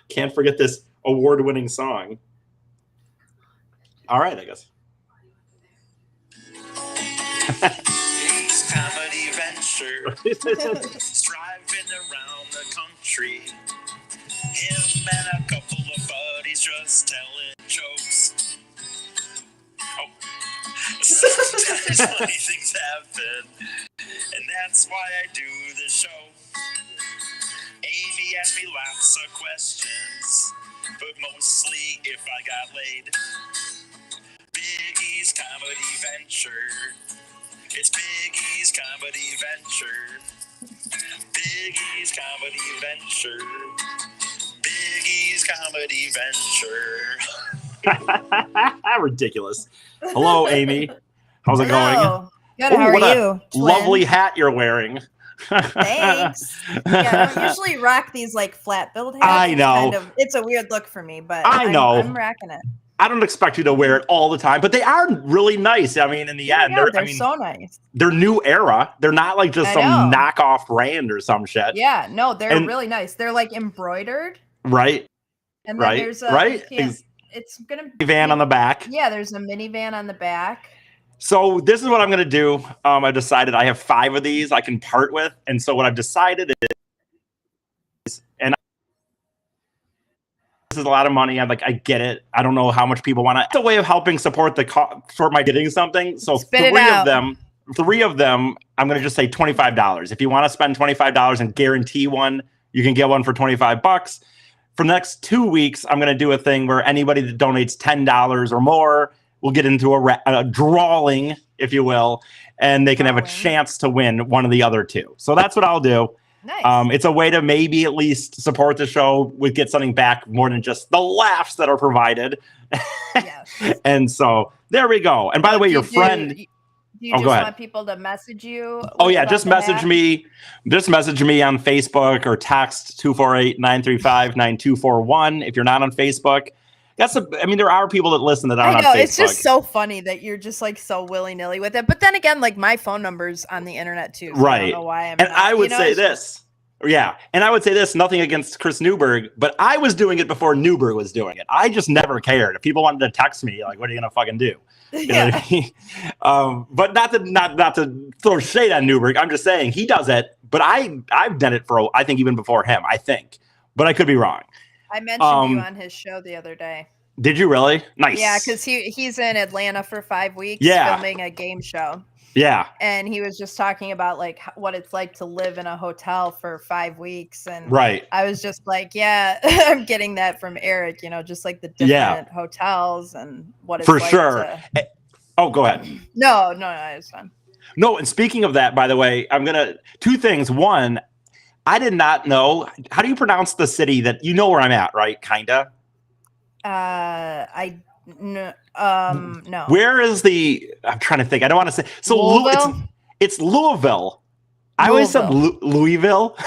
Can't forget this award-winning song. All right, I guess. Comedy venture, striving around the country. Him and a couple of buddies just telling jokes. Oh, sometimes funny things happen, and that's why I do the show. Amy asked me lots of questions, but mostly if I got laid. Biggie's comedy venture. It's Biggie's comedy venture. Biggie's comedy venture. Biggie's comedy venture. Ridiculous. Hello, Amy. How's it Hello. going? Good. How what are a you? Twin? lovely hat you're wearing. Thanks. Yeah, I don't usually rock these like flat billed hats. I know. It's a weird look for me, but I know. I'm rocking it. I don't expect you to wear it all the time, but they are really nice. I mean, in the end, They're so nice. They're new era. They're not like just some knockoff brand or some shit. Yeah, no, they're really nice. They're like embroidered. Right. And then there's a it's gonna be van on the back. Yeah, there's a minivan on the back. So this is what I'm gonna do. I decided I have 5 of these I can part with, and so what I've decided is, and this is a lot of money. I get it. I don't know how much people want to. It's a way of helping support my getting something. So three of them, I'm going to just say $25. If you want to spend $25 and guarantee one, you can get one for $25. For the next 2 weeks, I'm going to do a thing where anybody that donates $10 or more will get into a drawing, if you will, and they can have a chance to win one of the other 2. So that's what I'll do. Nice. It's a way to maybe at least support the show with get something back more than just the laughs that are provided. Yes. And so there we go. And by the way, your friend. Do you just want people to message you? Oh yeah, just message me. Just message me on Facebook or text 248-935-9241 if you're not on Facebook. There are people that listen that aren't on Facebook. It's just so funny that you're just like so willy-nilly with it. But then again, like my phone number's on the internet too. So right. I don't know why I would say this. Yeah. And I would say this, nothing against Chris Newberg, but I was doing it before Newberg was doing it. I just never cared. If people wanted to text me, like, what are you going to fucking do? You know what I mean? But not to throw shade on Newberg. I'm just saying he does it, but I've done it for, I think, even before him, I think. But I could be wrong. I mentioned you on his show the other day. Did you really? Nice. Yeah, because he's in Atlanta for 5 weeks filming a game show. Yeah. And he was just talking about like what it's like to live in a hotel for 5 weeks. And I was just like, I'm getting that from Eric, just like the different hotels and what it's for like sure. Oh, go ahead. No, it's fine. No, and speaking of that, by the way, I'm going to 2 things. One, I did not know. How do you pronounce the city that you know where I'm at, right? Kinda. No. Where is I'm trying to think. I don't want to say. So Louisville? It's Louisville. I always said Louisville.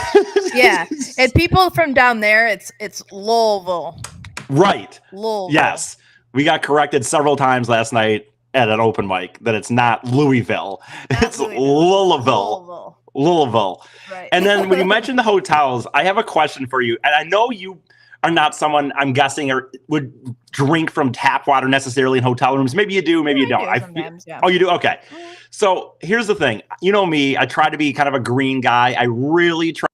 Yeah, and people from down there, it's Louisville. Right. Louisville. Yes, we got corrected several times last night at an open mic that it's not Louisville. It's Louisville. Right. And then when you mentioned the hotels, I have a question for you, and I know you are not someone, I'm guessing, or would drink from tap water necessarily in hotel rooms. Maybe you do, maybe you don't. Oh, you do? Okay. So here's the thing. You know me, I try to be kind of a green guy. I really try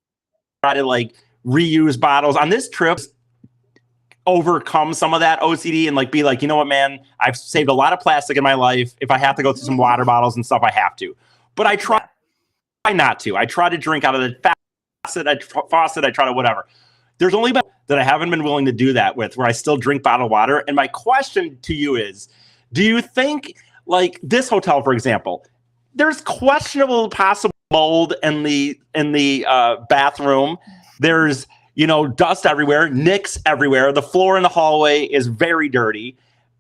to like reuse bottles. On this trip, overcome some of that OCD and like be like, you know what, man, I've saved a lot of plastic in my life. If I have to go through some water bottles and stuff, I have to. But I try not to. I try to drink out of the faucet. I try to whatever. There's only been that I haven't been willing to do that with, where I still drink bottled water. And my question to you is, do you think, like this hotel, for example, there's questionable possible mold in the bathroom? There's, dust everywhere, nicks everywhere. The floor in the hallway is very dirty.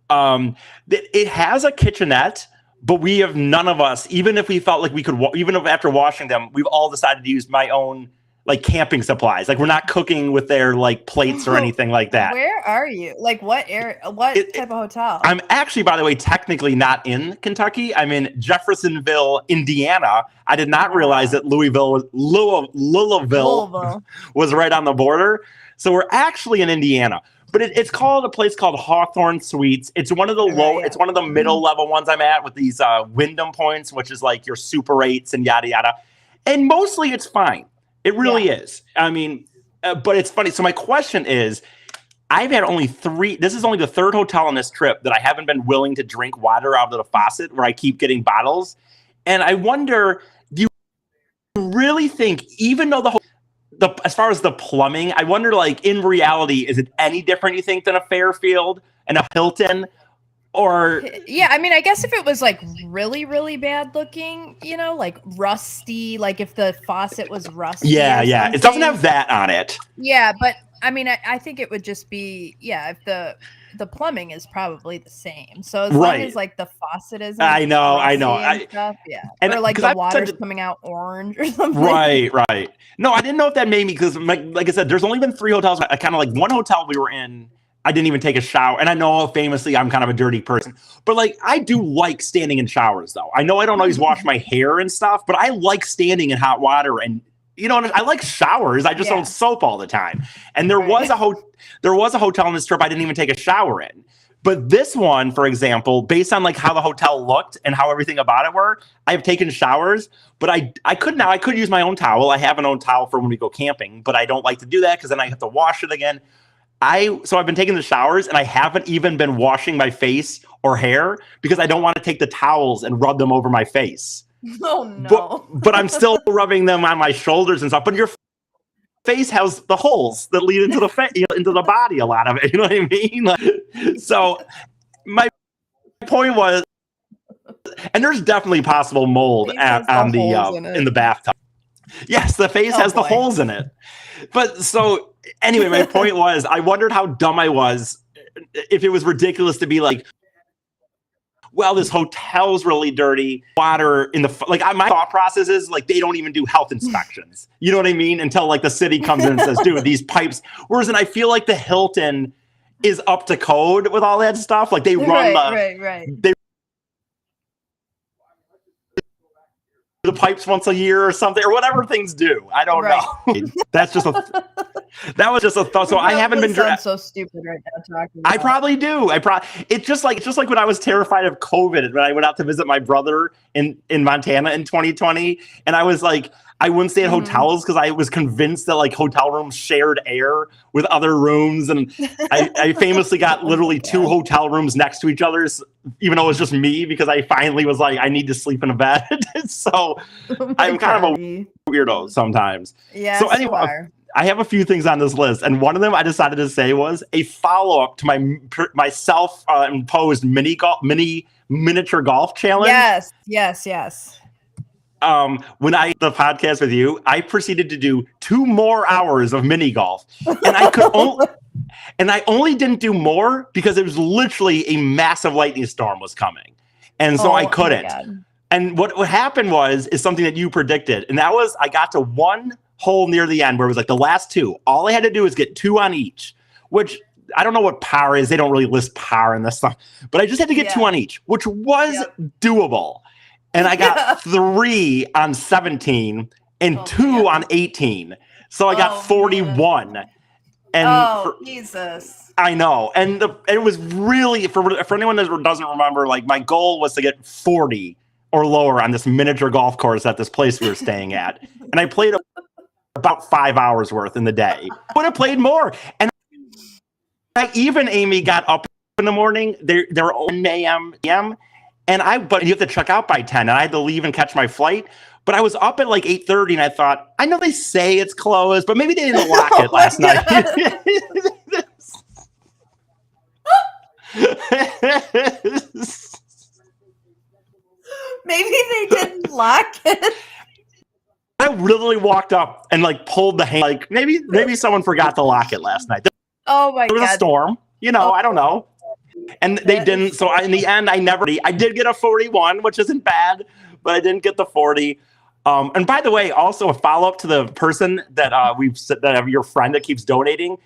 It has a kitchenette, but we have none of us, even if we felt like we could, even if after washing them, we've all decided to use my own like camping supplies. Like we're not cooking with their like plates or anything like that. Where are you? Like what area? What type of hotel? I'm actually, by the way, technically not in Kentucky. I'm in Jeffersonville, Indiana. I did not realize that Louisville was right on the border. So we're actually in Indiana, but it's called a place called Hawthorne Suites. It's one of the it's one of the middle level ones I'm at with these Wyndham points, which is like your Super 8s and yada yada. And mostly it's fine. It really is. I mean, but it's funny. So my question is, I've had only 3. This is only the 3rd hotel on this trip that I haven't been willing to drink water out of the faucet, where I keep getting bottles. And I wonder, do you really think, even though as far as the plumbing, I wonder, like, in reality, is it any different, you think, than a Fairfield and a Hilton? Or yeah, I mean, I guess if it was like really, really bad looking, like rusty, like if the faucet was rusty. Yeah. It doesn't have that on it. Yeah, but I mean, I think it would just be, if the plumbing is probably the same. So as long as like the faucet isn't. I know. Stuff, and or like the water's coming out orange or something. Right. No, I didn't know if that made me, because like I said, there's only been 3 hotels. I kind of like one hotel we were in. I didn't even take a shower. And I know famously I'm kind of a dirty person, but like I do like standing in showers though. I know I don't always wash my hair and stuff, but I like standing in hot water, and I like showers. I just don't soap all the time. And there was a hotel on this trip I didn't even take a shower in. But this one, for example, based on like how the hotel looked and how everything about it were, I've taken showers, but I could use my own towel. I have an own towel for when we go camping, but I don't like to do that because then I have to wash it again. So I've been taking the showers, and I haven't even been washing my face or hair because I don't want to take the towels and rub them over my face. Oh no! But I'm still rubbing them on my shoulders and stuff. But your face has the holes that lead into the into the body. A lot of it, you know what I mean? Like, so my point was, and there's definitely possible mold in the bathtub. Yes, the face has the holes in it. But so anyway, my point was, I wondered how dumb I was, if it was ridiculous to be like, well, this hotel's really dirty. Water in my thought process is like, they don't even do health inspections. You know what I mean? Until like the city comes in and says, dude, these pipes. Whereas I feel like the Hilton is up to code with all that stuff. Like they run the pipes once a year or something, or whatever things do. I don't know. That was just a thought. So I haven't been so stupid right now talking about. I probably do. It's just like when I was terrified of COVID when I went out to visit my brother in Montana in 2020, and I was like, I wouldn't stay at hotels because I was convinced that like hotel rooms shared air with other rooms. And I famously got literally 2 hotel rooms next to each other, even though it was just me, because I finally was like, I need to sleep in a bed. So I'm kind of a weirdo sometimes. Yeah. So anyway, I have a few things on this list. And one of them I decided to say was a follow-up to my self-imposed miniature golf challenge. Yes. When I did the podcast with you, I proceeded to do 2 more hours of mini golf, and I only didn't do more because it was literally a massive lightning storm was coming, and so I couldn't. And what happened is something that you predicted, and that was I got to one hole near the end where it was like the last 2. All I had to do was get 2 on each, which I don't know what par is. They don't really list par in this stuff, but I just had to get 2 on each, which was doable. And I got 3 on 17 and 2 on 18. So I got 41. Man. And Jesus. I know. And it was really, for anyone that doesn't remember, like my goal was to get 40 or lower on this miniature golf course at this place we were staying at. And I played about 5 hours worth in the day. Would have played more. And Amy got up in the morning. They're 1 a.m. But you have to check out by 10, and I had to leave and catch my flight. But I was up at like 8:30, and I thought, I know they say it's closed, but maybe they didn't lock it last night. Maybe they didn't lock it. I literally walked up and like pulled the hand. Like maybe someone forgot to lock it last night. Oh my God! There was a storm. I don't know. And they didn't. So in the end, I did get a 41, which isn't bad, but I didn't get the 40. And by the way, also a follow up to the person that your friend that keeps donating.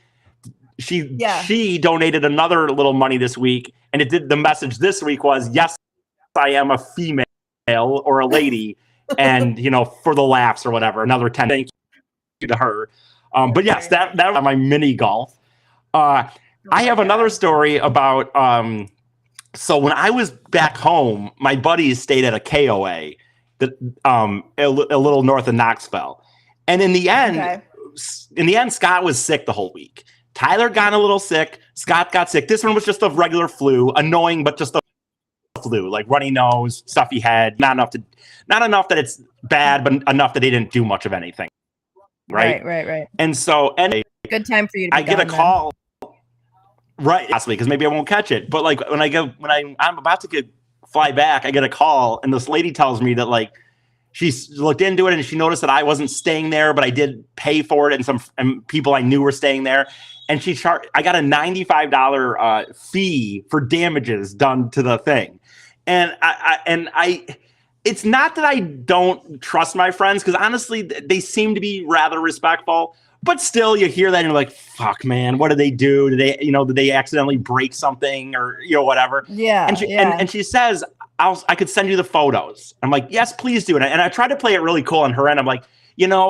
She donated another little money this week, and the message this week was, yes, I am a female or a lady, and for the laughs or whatever, another 10. Thank you to her. But yes, that was my mini golf. I have another story about. So when I was back home, my buddies stayed at a KOA that a little north of Knoxville, and in the end, Scott was sick the whole week. Tyler got a little sick. Scott got sick. This one was just a regular flu, annoying, but just a flu, like runny nose, stuffy head. Not enough that it's bad, but enough that they didn't do much of anything. Right. And so, good time for you to be I get a call. Right, possibly, because maybe I won't catch it. But like when I'm about to fly back, I get a call, and this lady tells me that like she looked into it and she noticed that I wasn't staying there, but I did pay for it, and some people I knew were staying there. And I got a $95 fee for damages done to the thing. And I it's not that I don't trust my friends, because honestly, they seem to be rather respectful. But still, you hear that and you're like, "Fuck, man! What did they do? Did they accidentally break something or whatever?" Yeah. And she says, "I could send you the photos." I'm like, "Yes, please do." And I tried to play it really cool on her end. I'm like,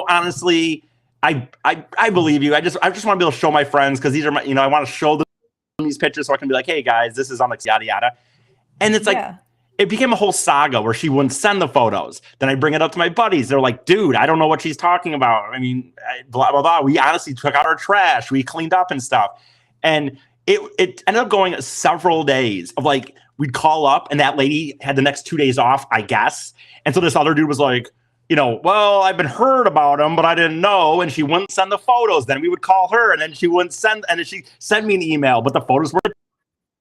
honestly, I believe you. I just want to be able to show my friends, because these are my, I want to show them these pictures so I can be like, "Hey guys, this is on the yada yada." And it's like. It became a whole saga where she wouldn't send the photos. Then I bring it up to my buddies. They're like, dude, I don't know what she's talking about. I mean, blah, blah, blah. We honestly took out our trash. We cleaned up and stuff. And it ended up going several days of like, we'd call up and that lady had the next 2 days off, I guess. And so this other dude was like, well, I've been heard about him, but I didn't know. And she wouldn't send the photos. Then we would call her and then she wouldn't send. And then she sent me an email, but the photos were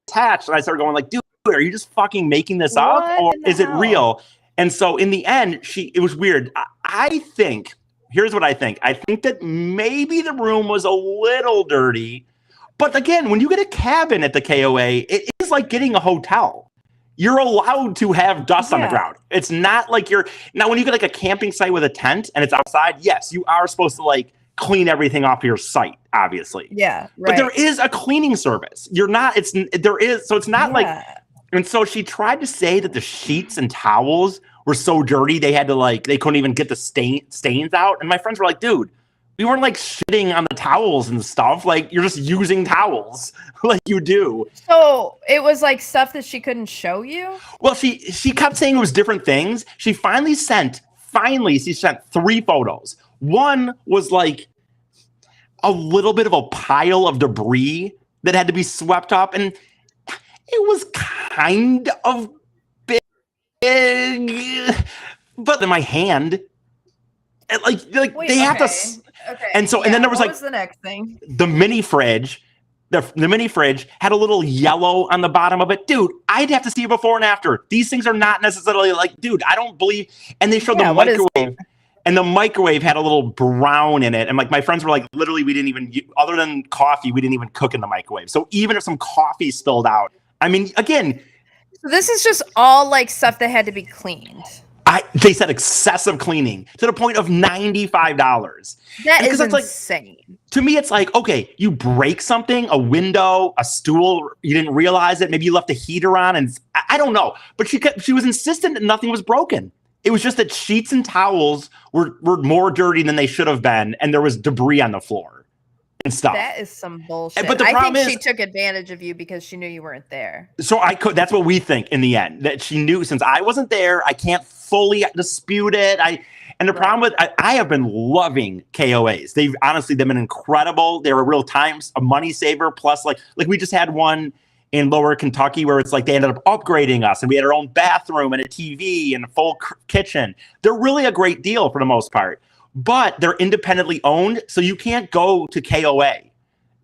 attached. And I started going like, dude, are you just fucking making this up, or is it real? And so in the end, it was weird. I think, here's what I think. I think that maybe the room was a little dirty, but again, when you get a cabin at the KOA, it is like getting a hotel. You're allowed to have dust on the ground. It's not like now when you get like a camping site with a tent and it's outside, yes, you are supposed to like clean everything off your site, obviously. Yeah. Right. But there is a cleaning service. So it's not like. And so she tried to say that the sheets and towels were so dirty they had to they couldn't even get the stains out. And my friends were like, dude, we weren't like shitting on the towels and stuff. Like, you're just using towels like you do. So it was like stuff that she couldn't show you? Well, she kept saying it was different things. She finally sent 3 photos. One was like a little bit of a pile of debris that had to be swept up, and it was kind of big, but in my hand, have to. Okay. And so, and then there was what was the next thing? The mini fridge. The mini fridge had a little yellow on the bottom of it. Dude, I'd have to see it before and after. These things are not necessarily like, dude, I don't believe. And they showed the microwave. And the microwave had a little brown in it. And like my friends were like, literally, we didn't even, other than coffee, we didn't even cook in the microwave. So even if some coffee spilled out, I mean, again. So this is just all like stuff that had to be cleaned. They said excessive cleaning to the point of $95. That is insane. To me, it's like, okay, you break something, a window, a stool, you didn't realize it. Maybe you left the heater on, and I don't know. But she was insistent that nothing was broken. It was just that sheets and towels were more dirty than they should have been, and there was debris on the floor and stuff. That is some bullshit. But the problem is, she took advantage of you because she knew you weren't there. So that's what we think in the end, that she knew since I wasn't there, I can't fully dispute it. And the problem with I have been loving KOAs. They've been incredible. They were real times, a money saver. Plus, like we just had one in Lower Kentucky where it's like they ended up upgrading us and we had our own bathroom and a TV and a full kitchen. They're really a great deal for the most part, but they're independently owned. So you can't go to KOA. Right.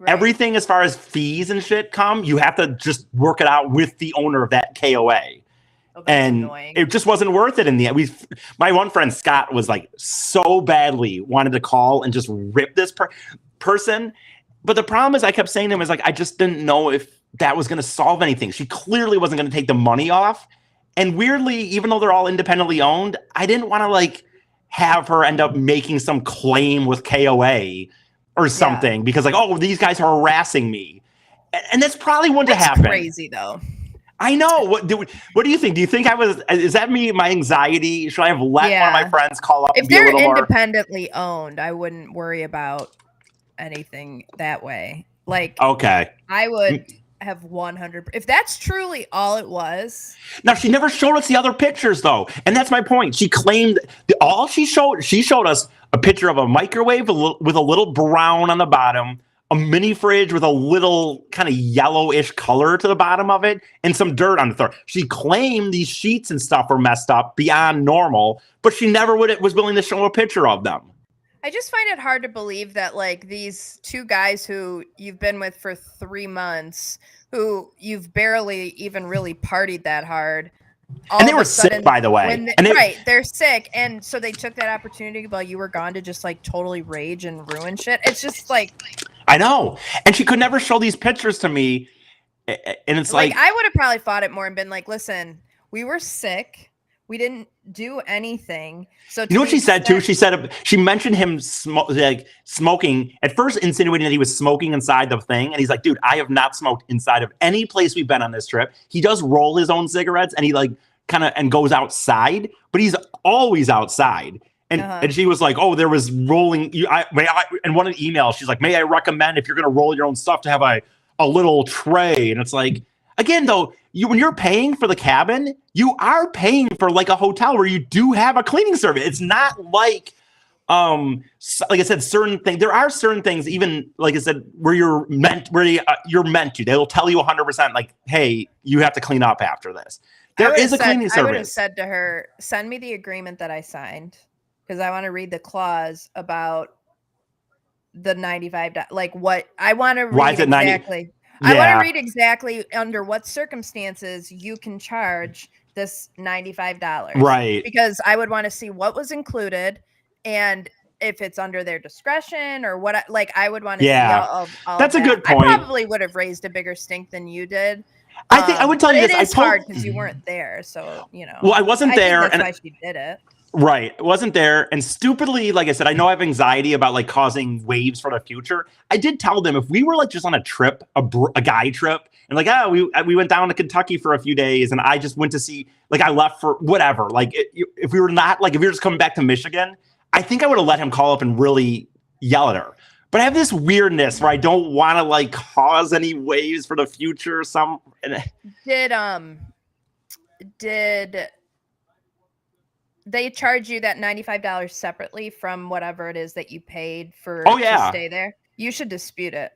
Everything as far as fees and shit you have to just work it out with the owner of that KOA. Oh, and annoying. It just wasn't worth it in the end. My one friend, Scott, was like so badly wanted to call and just rip this person. But the problem is I kept saying to him, I just didn't know if that was going to solve anything. She clearly wasn't going to take the money off. And weirdly, even though they're all independently owned, I didn't want to have her end up making some claim with KOA or something because these guys are harassing me. And that's probably wouldn't happen. Crazy though. I know. What do you think? Do you think is that me, my anxiety? Should I have let one of my friends call up? If they're independently owned, I wouldn't worry about anything that way. Like, okay, I would have 100. If that's truly all it was. Now she never showed us the other pictures though, and that's my point. She claimed she showed us a picture of a microwave with a little brown on the bottom, a mini fridge with a little kind of yellowish color to the bottom of it, and some dirt on the floor. She claimed these sheets and stuff were messed up beyond normal, but she never was willing to show a picture of them. I just find it hard to believe that like these two guys who you've been with for 3 months, who you've barely even really partied that hard. And they were sick, by the way. They're sick. And so they took that opportunity while you were gone to just like totally rage and ruin shit. It's just like, I know. And she could never show these pictures to me. And it's like I would have probably fought it more and been like, listen, we were sick. We didn't do anything. So you know what she said too? She mentioned him smoking, at first insinuating that he was smoking inside the thing. And he's like, dude, I have not smoked inside of any place we've been on this trip. He does roll his own cigarettes and he like kind of and goes outside, but he's always outside. And and she was like, oh, there was rolling. And one of the emails, she's like, may I recommend if you're going to roll your own stuff to have a little tray? And it's like, again, though, when you're paying for the cabin, you are paying for like a hotel where you do have a cleaning service. It's not like I said, certain things. There are certain things, even like I said, where you're meant to. They'll tell you 100%, like, hey, you have to clean up after this. There is a cleaning service. I would have said to her, send me the agreement that I signed because I want to read the clause about the $95. Like what I want to read. Why is it exactly. I want to read exactly under what circumstances you can charge this $95. Right. Because I would want to see what was included and if it's under their discretion or what, I would want to see all that's a good point. I probably would have raised a bigger stink than you did. I think I would tell you this. It's hard because you weren't there. So, Well, I wasn't there. That's why she did it. Right. I wasn't there. And stupidly, like I said, I know I have anxiety about like causing waves for the future. I did tell them if we were like just on a trip, a guy trip, and like, we went down to Kentucky for a few days and I just went to see, like I left for whatever. Like if we were just coming back to Michigan, I think I would have let him call up and really yell at her. But I have this weirdness where I don't want to like cause any waves for the future. Did they charge you that $95 separately from whatever it is that you paid to stay there? You should dispute it.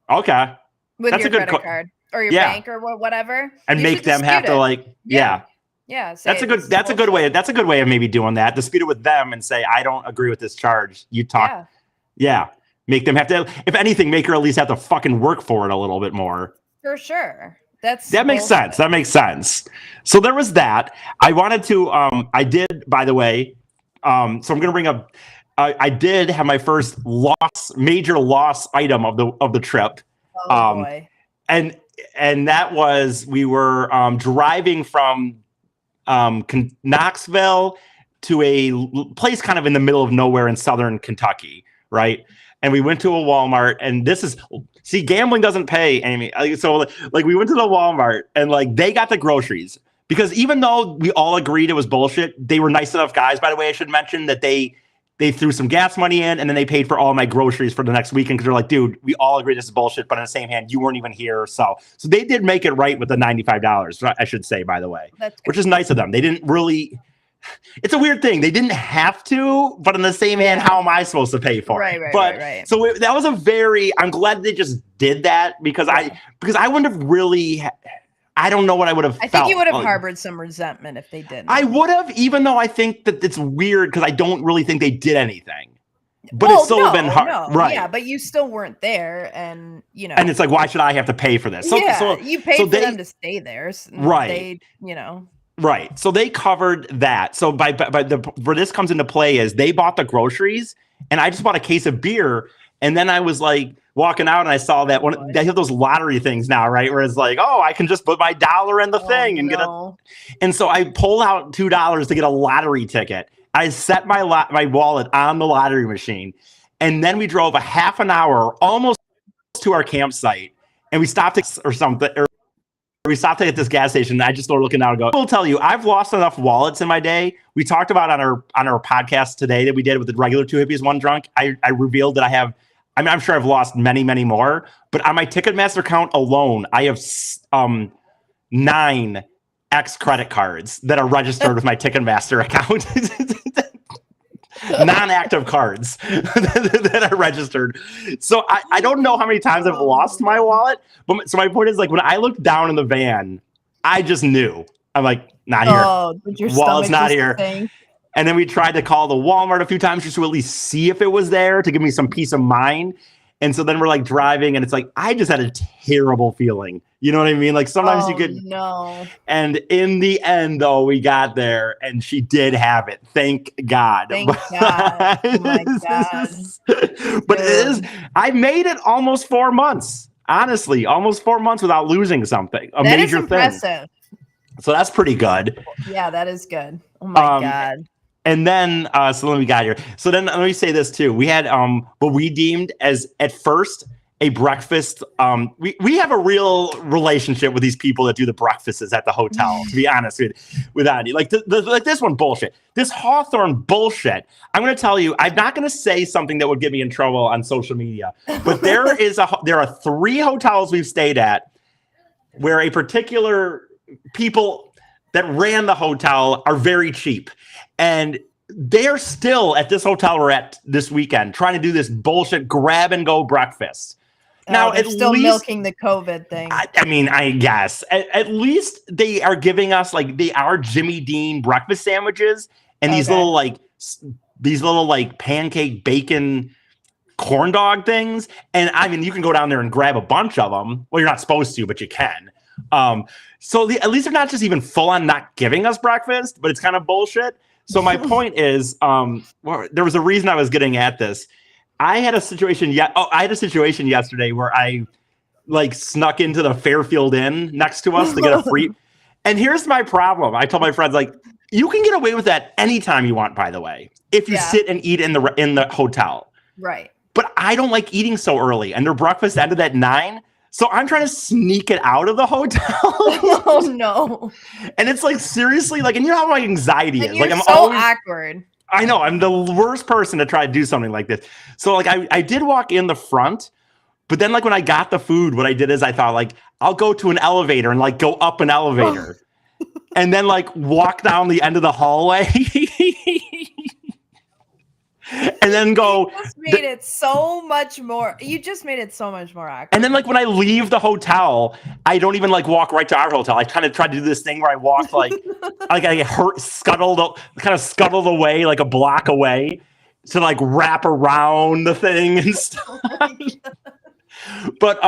Okay. With your credit card or your bank or whatever. And make them have to like, Yeah. That's a good way. That's a good way of maybe doing that. Dispute it with them and say, I don't agree with this charge. You talk. Yeah. Make them have to, if anything, make her at least have to fucking work for it a little bit more. For sure. That makes sense. That makes sense. So there was that. I wanted to, I did, by the way, so I'm going to bring up, I did have my first major loss item of the trip. Oh, boy. And that was, we were driving from Knoxville to a place kind of in the middle of nowhere in southern Kentucky, right? And we went to a Walmart, and gambling doesn't pay, Amy. So like we went to the Walmart and like they got the groceries because even though we all agreed it was bullshit, they were nice enough guys, by the way, I should mention that they threw some gas money in and then they paid for all my groceries for the next weekend because they're like, dude, we all agree this is bullshit, but on the same hand, you weren't even here. So they did make it right with the $95, I should say, by the way, which is nice of them. They didn't really... It's a weird thing. They didn't have to, but on the same hand, how am I supposed to pay for it? Right. So that was I'm glad they just did that because I wouldn't have really, I don't know what I would have felt. I think you would have harbored some resentment if they didn't. I would have, even though I think that it's weird because I don't really think they did anything. But it's still been hard. No. Right. Yeah, but you still weren't there. And, And it's like, why should I have to pay for this? So you paid for them to stay there. Right. Right. So they covered that. So where this comes into play is they bought the groceries and I just bought a case of beer. And then I was like walking out and I saw that they have those lottery things now, right? Where it's like, oh, I can just put my dollar in the thing and and so I pulled out $2 to get a lottery ticket. I set my wallet on the lottery machine. And then we drove a half an hour almost to our campsite and we stopped or something. we stopped at this gas station. And I just started looking down and go, I will tell you, I've lost enough wallets in my day. We talked about on our podcast today that we did with the regular Two Hippies, One Drunk. I revealed that I have, I'm sure I've lost many, many more, but on my Ticketmaster account alone, I have 9 X credit cards that are registered with my Ticketmaster account. Non-active cards that are registered. So I don't know how many times I've lost my wallet. But so my point is, like, when I looked down in the van, I just knew. I'm like, not here. Oh, your wallet's not here. Thing? And then we tried to call the Walmart a few times just to at least see if it was there to give me some peace of mind. And so then we're like driving, and it's like, I just had a terrible feeling. You know what I mean? Like sometimes you could. No. And in the end, though, we got there, and she did have it. Thank God. Thank God. Oh my God. But it is. I made it almost 4 months. Honestly, almost 4 months without losing something. A that major is impressive. thing. So that's pretty good. Yeah, that is good. Oh my God. And then, so then we got here. So then let me say this too. We had what we deemed as at first a breakfast. We have a real relationship with these people that do the breakfasts at the hotel, to be honest with Andy. Like like this one bullshit. This Hawthorne bullshit. I'm going to tell you, I'm not going to say something that would get me in trouble on social media, but there are 3 hotels we've stayed at where a particular people that ran the hotel are very cheap. And they're still at this hotel we're at this weekend trying to do this bullshit grab and go breakfast. Now, they're still milking the COVID thing. I mean, I guess at least they are giving us they are Jimmy Dean breakfast sandwiches and these little pancake bacon corn dog things. And I mean, you can go down there and grab a bunch of them. Well, you're not supposed to, but you can. So at least they're not just even full on not giving us breakfast, but it's kind of bullshit. So my point is, there was a reason I was getting at this. I had a situation yesterday where I snuck into the Fairfield Inn next to us to get a free. And here's my problem. I told my friends, you can get away with that anytime you want, by the way, if you sit and eat in the hotel. Right. But I don't like eating so early, and their breakfast ended at 9. So I'm trying to sneak it out of the hotel. Oh no! And it's seriously, and you know how my anxiety is. I'm so awkward. I know, I'm the worst person to try to do something like this. So I did walk in the front, but then when I got the food, what I did is I thought I'll go to an elevator and go up an elevator, and then walk down the end of the hallway. And then go. You just made it so much more. You just made it so much more awkward. And then when I leave the hotel, I don't even walk right to our hotel. I kind of tried to do this thing where I walked scuttled away a block away to wrap around the thing and stuff. But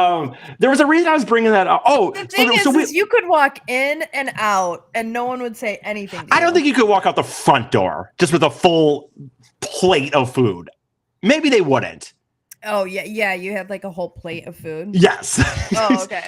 there was a reason I was bringing that up. Oh, the thing is you could walk in and out and no one would say anything. I don't think you could walk out the front door just with a full plate of food. Maybe they wouldn't. Oh yeah, you had a whole plate of food. Yes. Oh, okay.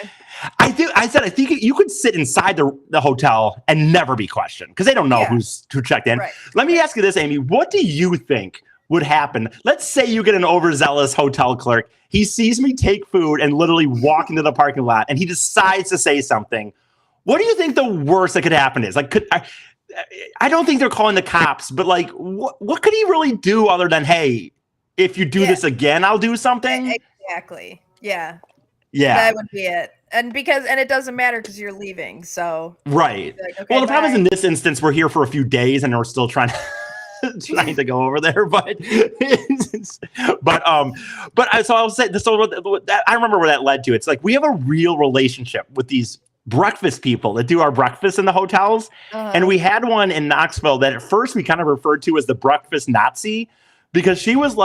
I think you could sit inside the hotel and never be questioned because they don't know who checked in. Right. Let me ask you this, Amy. What do you think would happen? Let's say you get an overzealous hotel clerk. He sees me take food and literally walk into the parking lot, and he decides to say something. What do you think the worst that could happen is? I don't think they're calling the cops, but what could he really do other than, hey, if you do this again, I'll do something? Exactly. Yeah. Yeah. That would be it. And it doesn't matter because you're leaving. So right. Okay, well, the problem is in this instance, we're here for a few days and we're still trying to go over there, but so I'll say this. So I remember where that led to. It's we have a real relationship with these breakfast people that do our breakfast in the hotels. And we had one in Knoxville that at first we kind of referred to as the breakfast Nazi because she was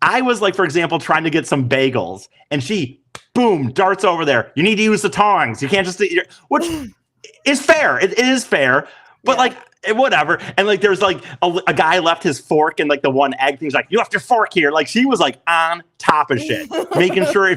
I was for example, trying to get some bagels and she, boom, darts over there. You need to use the tongs. You can't just, which is fair. It is fair, but whatever. And there's a guy left his fork and the one egg thing. He's you left your fork here. She was on top of shit, making sure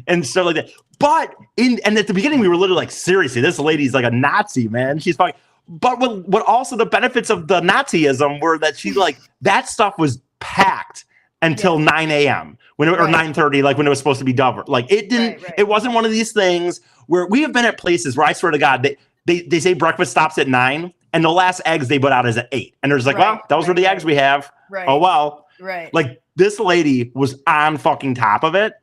and stuff like that. But and at the beginning we were literally seriously, this lady's a Nazi, man. She's fine. But what also the benefits of the Nazism were that she's that stuff was packed until 9 a.m. or 9:30, like when it was supposed to be done. Like it didn't. It wasn't one of these things where we have been at places where I swear to God, they say breakfast stops at 9, and the last eggs they put out is at 8, and they're just like, well, those are the eggs we have. Oh well. Like this lady was on fucking top of it.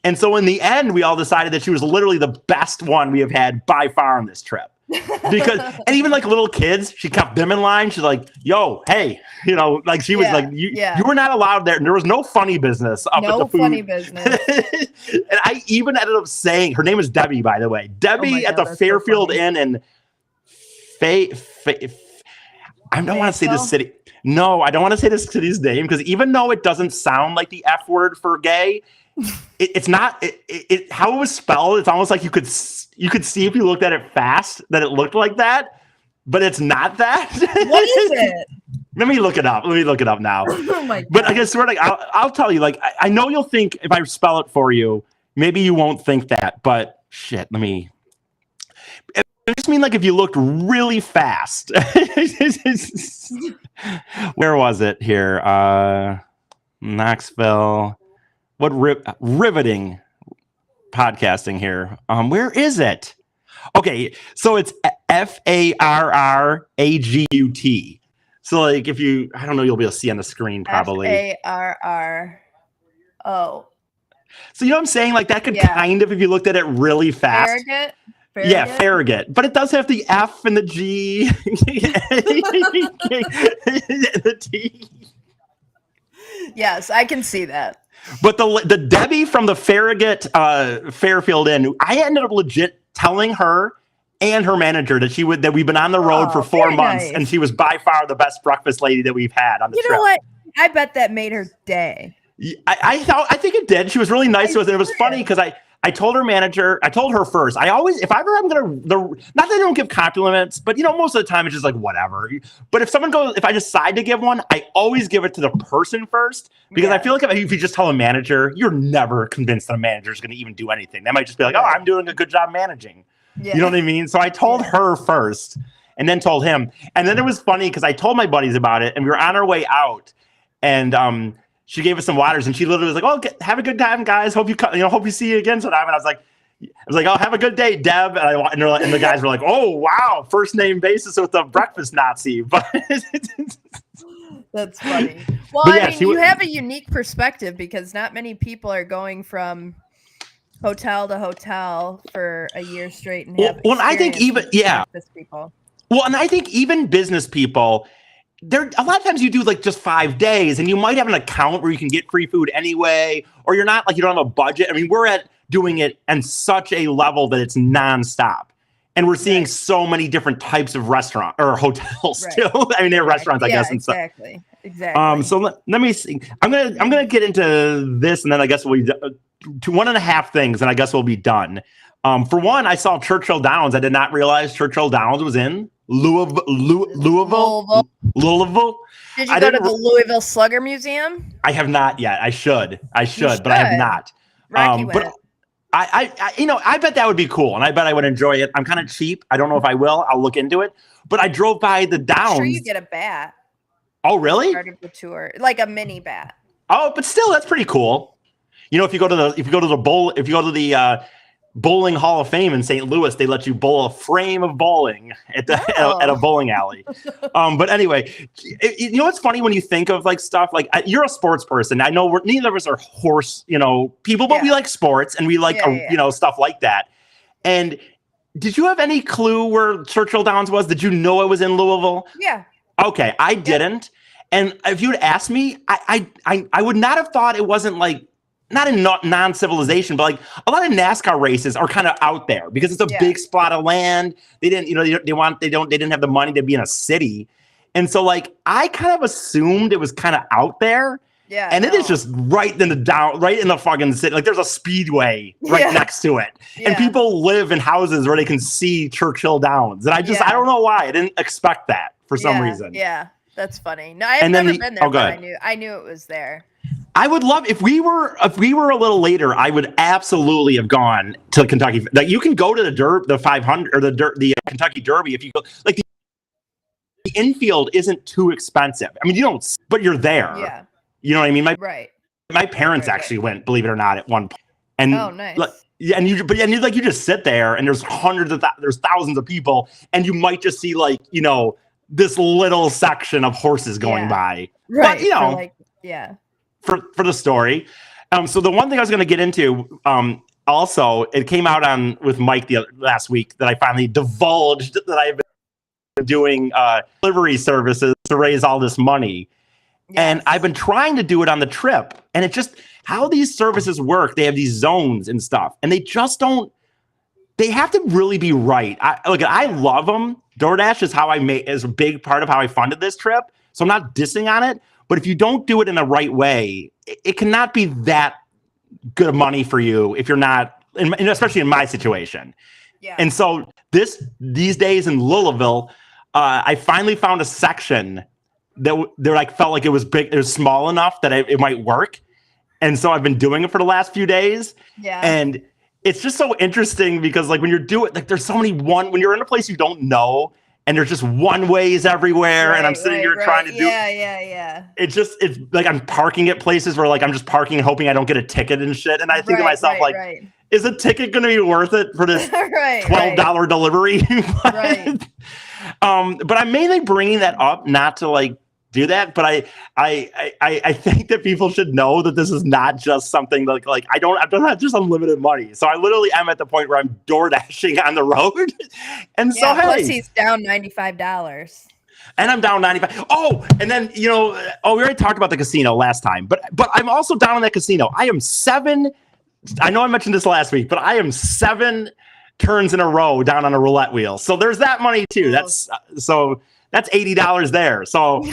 And so in the end, we all decided that she was literally the best one we have had by far on this trip. Because, and even like little kids, she kept them in line. She's like, yo, hey, you know, like she was like, you were not allowed there. And there was no funny business up at the food. No funny business. And I even ended up saying, her name is Debbie, by the way. Debbie at the Fairfield Inn in I don't want to say this city. No, I don't want to say this city's name because even though it doesn't sound like the F word for gay, it's not. How it was spelled. It's almost like you could see if you looked at it fast that it looked like that, but it's not that. What is it? Let me look it up. Now. Oh my God. But I guess I'll tell you. Like I know you'll think if I spell it for you, maybe you won't think that. But shit, let me. I just mean like if you looked really fast. Where was it here? Knoxville. What riveting podcasting here. Where is it? Okay, so it's Farragut. So like if you, I don't know, you'll be able to see on the screen probably. Farro. So you know what I'm saying? Like that could kind of, if you looked at it really fast. Farragut? Yeah, Farragut. But it does have the F and the G. The T. Yes, I can see that. But the Debbie from the Farragut Fairfield Inn, I ended up legit telling her and her manager that we've been on the road for 4 months, and she was by far the best breakfast lady that we've had on the trip. You know what? I bet that made her day. I think it did. She was really nice to us, and it was funny because I told her manager, I told her first. I always, if I'm not that I don't give compliments, but you know, most of the time it's just like whatever. But if I decide to give one, I always give it to the person first because I feel like if you just tell a manager, you're never convinced that a manager is going to even do anything. They might just be like, oh, I'm doing a good job managing. Yeah. You know what I mean? So I told her first and then told him. And then it was funny because I told my buddies about it and we were on our way out and, she gave us some waters, and she literally was like, "Oh, have a good time, guys. Hope you see you again sometime." And I was like, "Oh, have a good day, Deb." And the guys were like, "Oh, wow, first name basis with the breakfast Nazi." But that's funny. Well, I mean, you have a unique perspective because not many people are going from hotel to hotel for a year straight and have. Well, I think even business people. Well, and I think even business people. There a lot of times you do like just 5 days and you might have an account where you can get free food anyway, or you're not like you don't have a budget. I mean, we're doing it on such a level that it's nonstop. And we're seeing so many different types of restaurant or hotels still. I mean, they're restaurants, I guess. Exactly. So let me see. I'm gonna get into this, and then I guess we'll be to 1.5 things, and I guess we'll be done. For one, I saw Churchill Downs. I did not realize Churchill Downs was in Louisville. Did you go to the Louisville Slugger Museum? I have not yet. I should, but I have not. But I bet that would be cool, and I bet I would enjoy it. I'm kind of cheap. I don't know if I will. I'll look into it. But I drove by the Downs. I'm sure you get a bat. Oh, really? Part of the tour, like a mini bat. Oh, but still, that's pretty cool. You know, if you go to the Bowling Hall of Fame in St. Louis, they let you bowl a frame of bowling at a bowling alley. But anyway, you know what's funny when you think of like stuff like you're a sports person. I know neither of us are horse, people, but we like sports and we like stuff like that. And did you have any clue where Churchill Downs was? Did you know it was in Louisville? Yeah. Okay, I didn't. And if you'd asked me, I would not have thought it wasn't like. Not in non-civilization, but like a lot of NASCAR races are kind of out there because it's a big spot of land. They didn't, they didn't have the money to be in a city. And so like, I kind of assumed it was kind of out there. Yeah. And it is just right in the fucking city. Like there's a speedway right next to it. Yeah. And people live in houses where they can see Churchill Downs. And I don't know why. I didn't expect that for some reason. Yeah. That's funny. No, I've never been there, but I knew it was there. I would love if we were a little later. I would absolutely have gone to Kentucky. Like you can go to the 500 or the Kentucky Derby if you go. Like the infield isn't too expensive. I mean, you don't, but you're there. Yeah. You know what I mean? Right. My parents actually went, believe it or not, at one point. And nice. And you just sit there, and there's there's thousands of people, and you might just see like, this little section of horses going by. Right. But, for the story. So the one thing I was going to get into, also, it came out with Mike last week that I finally divulged that I've been doing delivery services to raise all this money. Yes. And I've been trying to do it on the trip. And it's just how these services work. They have these zones and stuff. And they just don't, they have to really be right. I love them. DoorDash is a big part of how I funded this trip. So I'm not dissing on it. But if you don't do it in the right way, it cannot be that good of money for you if you're not, and especially in my situation. Yeah. And so these days in Louisville, I finally found a section that felt like it was big, it was small enough that it might work. And so I've been doing it for the last few days. Yeah. And it's just so interesting because when you're doing, there's so many when you're in a place you don't know, and there's just one ways everywhere. And I'm sitting here trying to do. Yeah. It's like I'm parking at places where I'm just parking and hoping I don't get a ticket and shit. And I think to myself, is a ticket going to be worth it for this $12 delivery? But I'm mainly bringing that up not to do that, but I think that people should know that this is not just something like I don't have just unlimited money. So I literally am at the point where I'm door dashing on the road, and so plus he's down $95. And I'm down 95. Oh, and then we already talked about the casino last time, but I'm also down in that casino. I am 7. I know I mentioned this last week, but I am 7 turns in a row down on a roulette wheel. So there's that money too. That's $80 there. So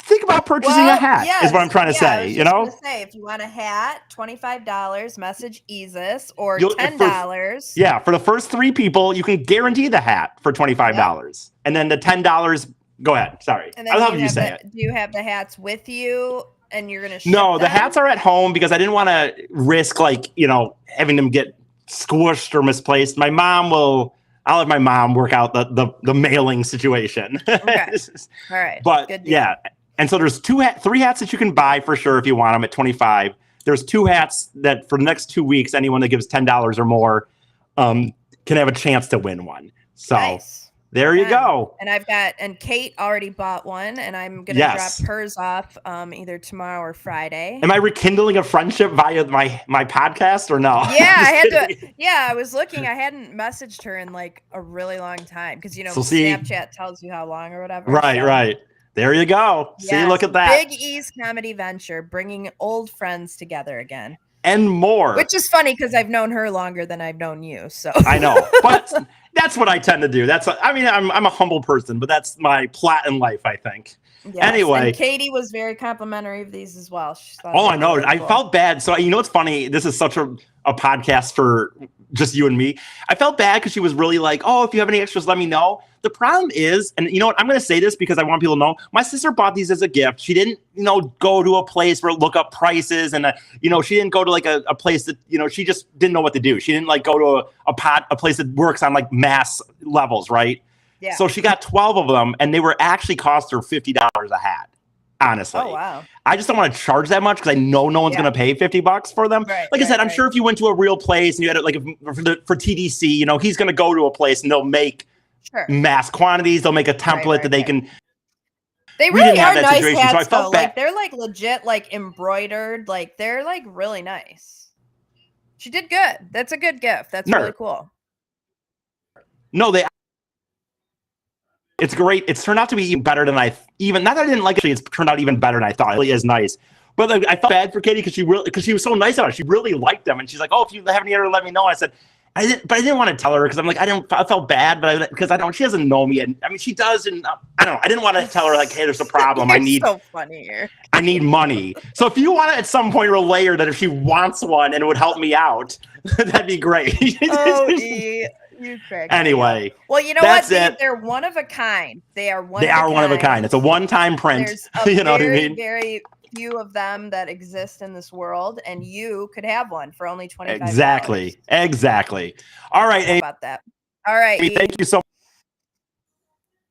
think about purchasing a hat is what I'm trying to say. If you want a hat, $25, message EaSus, or $10. For the first 3 people, you can guarantee the hat for $25. And then the $10, go ahead. Sorry. I love you say it. Do you have the hats with you and you're going to ship No, them? The hats are at home because I didn't want to risk having them get squished or misplaced. I'll have my mom work out the mailing situation. Okay. All right. But and so there's 3 hats that you can buy for sure if you want them at $25. There's 2 hats that for the next 2 weeks, anyone that gives $10 or more can have a chance to win one. So nice. There you go. And Kate already bought one, and I'm going to drop hers off either tomorrow or Friday. Am I rekindling a friendship via my podcast or no? Yeah, I was looking. I hadn't messaged her in a really long time because, Snapchat tells you how long or whatever. Right. There you go. Yes, see, look at that. Big E's comedy venture, bringing old friends together again. And more. Which is funny because I've known her longer than I've known you. So I know, but that's what I tend to do. I'm a humble person, but that's my plot in life, I think. Yes. Anyway, and Katie was very complimentary of these as well. I know. Really cool. I felt bad. So what's funny? This is such a podcast for just you and me. I felt bad because she was really if you have any extras, let me know. The problem is, and you know what, I'm going to say this because I want people to know, my sister bought these as a gift. She didn't, go to a place where look up prices and, she didn't go to a place that, she just didn't know what to do. She didn't go to a place that works on mass levels, right? Yeah. So she got 12 of them and they were actually cost her $50 a hat. Honestly. Oh, wow. I just don't want to charge that much because I know no one's going to pay $50 for them. Right, I said, I'm sure if you went to a real place and you had it for TDC, he's going to go to a place and they'll make mass quantities. They'll make a template that they can. They really are nice hats, so I felt bad. They're legit, embroidered. They're really nice. She did good. That's a good gift. That's really cool. No, it's great. It's turned out to be even better than not that I didn't like it. It's turned out even better than I thought. It really is nice. But I felt bad for Katie because she was so nice about it. She really liked them, and she's like, "Oh, if you have any other, let me know." I said, I didn't want to tell her because I'm I felt bad, but because she doesn't know me, and she does, and I don't know. I didn't want to tell her hey, there's a problem. I need so funny here. I need money. So if you want to at some point relay her that if she wants one and it would help me out, that'd be great. You crack anyway. Well, you know what? They're one of a kind. They are one of a kind. It's a one-time print. There's what I mean? Very few of them that exist in this world, and you could have one for only $25. Exactly. All right. How about that? All right. Thank you so much.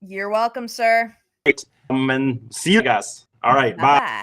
You're welcome, sir. And see you guys. All right. Bye.